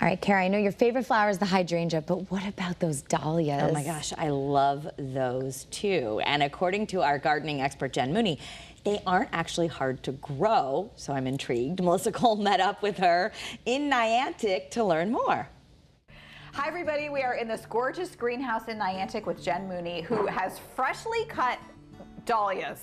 All right, Kara, I know your favorite flower is the hydrangea, but what about those dahlias? Oh my gosh, I love those too. And according to our gardening expert, Jen Mooney, they aren't actually hard to grow, so I'm intrigued. Melissa Cole met up with her in Niantic to learn more. Hi everybody, we are in this gorgeous greenhouse in Niantic with Jen Mooney, who has freshly cut dahlias.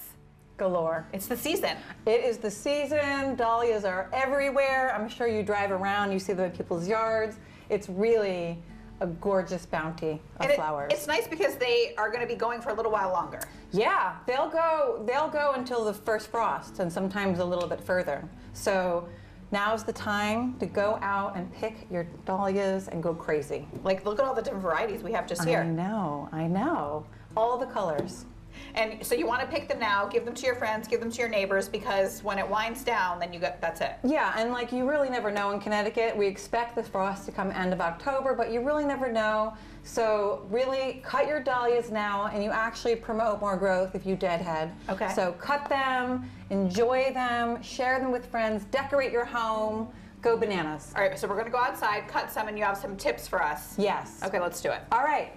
Galore. It's the season. It is the season. Dahlias are everywhere. I'm sure you drive around, you see them in people's yards. It's really a gorgeous bounty of flowers. It's nice because they are going to be going for a little while longer. Yeah, they'll go until the first frost and sometimes a little bit further. So now's the time to go out and pick your dahlias and go crazy. Like, look at all the different varieties we have just here. I know. All the colors. And so you want to pick them now, give them to your friends, give them to your neighbors, because when it winds down, then that's it. Yeah, and like you really never know in Connecticut. We expect the frost to come end of October, but you really never know. So really cut your dahlias now, and you actually promote more growth if you deadhead. Okay. So cut them, enjoy them, share them with friends, decorate your home, go bananas. All right, so we're going to go outside, cut some, and you have some tips for us. Yes. Okay, let's do it. All right.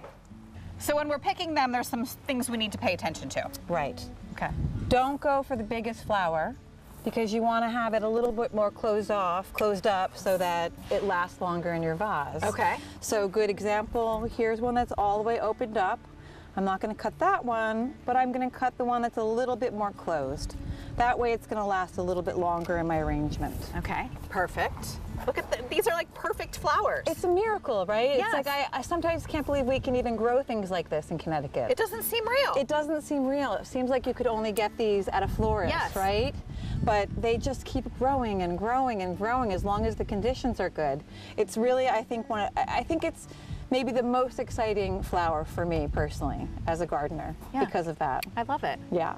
So when we're picking them, there's some things we need to pay attention to. Right. Okay. Don't go for the biggest flower because you want to have it a little bit more closed up so that it lasts longer in your vase. Okay. So good example, here's one that's all the way opened up. I'm not going to cut that one, but I'm going to cut the one that's a little bit more closed. That way it's going to last a little bit longer in my arrangement. Okay, perfect. Look at these are like perfect flowers. It's a miracle, right? Yes. It's like I sometimes can't believe we can even grow things like this in Connecticut. It doesn't seem real. It doesn't seem real. It seems like you could only get these at a florist, yes, right? But they just keep growing and growing and growing as long as the conditions are good. It's really, I think it's maybe the most exciting flower for me personally as a gardener because of that. I love it. Yeah.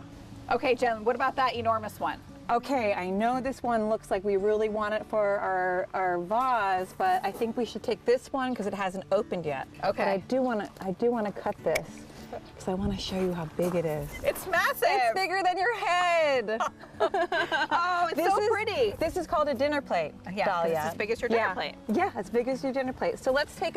Okay, Jen, what about that enormous one? Okay, I know this one looks like we really want it for our vase, but I think we should take this one because it hasn't opened yet. Okay. But I do want to cut this because I want to show you how big it is. It's massive. It's bigger than your head. Oh, it's so pretty. This is called a dinner plate, Dahlia. It's as big as your dinner plate. Yeah, as big as your dinner plate. So let's take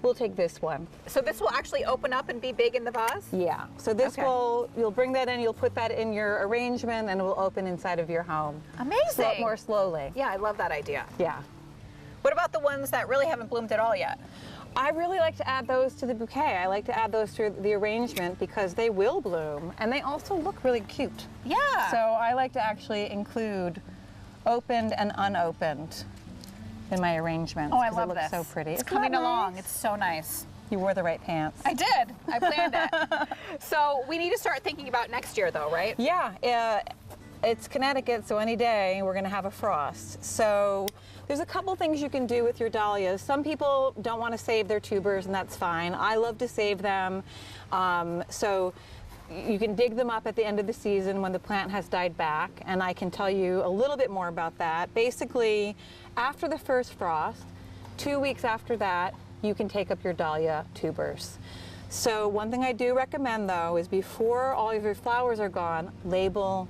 we'll take this one. So this will actually open up and be big in the vase? Yeah. So this you'll bring that in, you'll put that in your arrangement, and it will open inside of your home. Amazing. More slowly. Yeah, I love that idea. Yeah. What about the ones that really haven't bloomed at all yet? I really like to add those to the bouquet. I like to add those to the arrangement because they will bloom, and they also look really cute. Yeah. So I like to actually include opened and unopened in my arrangements. Oh, I love it looks this. so pretty. It's coming along. It's so nice. You wore the right pants. I did. I planned it. So we need to start thinking about next year, though, right? Yeah. It's Connecticut, so any day we're going to have a frost. So there's a couple things you can do with your dahlias. Some people don't want to save their tubers, and that's fine. I love to save them. So you can dig them up at the end of the season when the plant has died back, and I can tell you a little bit more about that. Basically, after the first frost, 2 weeks after that, you can take up your dahlia tubers. So one thing I do recommend, though, is before all of your flowers are gone, label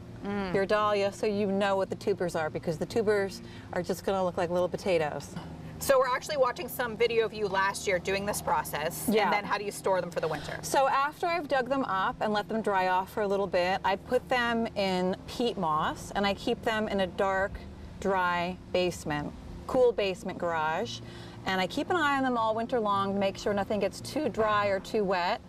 your dahlia so you know what the tubers are, because the tubers are just going to look like little potatoes. So we're actually watching some video of you last year doing this process. Yeah. And then how do you store them for the winter? So after I've dug them up and let them dry off for a little bit, I put them in peat moss, and I keep them in a dark, dry basement, cool basement garage. And I keep an eye on them all winter long to make sure nothing gets too dry or too wet.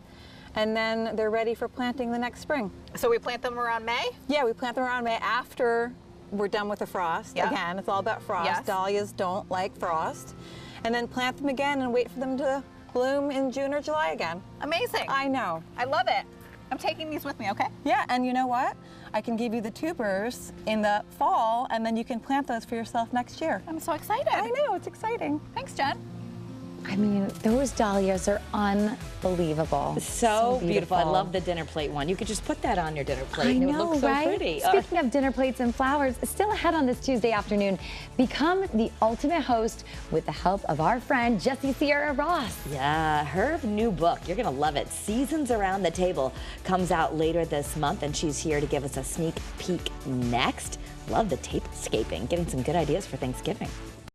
And then they're ready for planting the next spring. So we plant them around May? Yeah, we plant them around May after we're done with the frost. Yeah. Again, it's all about frost. Yes. Dahlias don't like frost. And then plant them again and wait for them to bloom in June or July again. Amazing. I know. I love it. I'm taking these with me, okay? Yeah, and you know what? I can give you the tubers in the fall, and then you can plant those for yourself next year. I'm so excited. I know, it's exciting. Thanks, Jen. I mean, those dahlias are unbelievable. So beautiful. I love the dinner plate one. You could just put that on your dinner plate I and know, it would look so right? pretty. Speaking of dinner plates and flowers, still ahead on this Tuesday afternoon, become the ultimate host with the help of our friend Jessie Sierra Ross. Yeah, her new book, you're going to love it. Seasons Around the Table comes out later this month, and she's here to give us a sneak peek next. Love the tapescaping, getting some good ideas for Thanksgiving.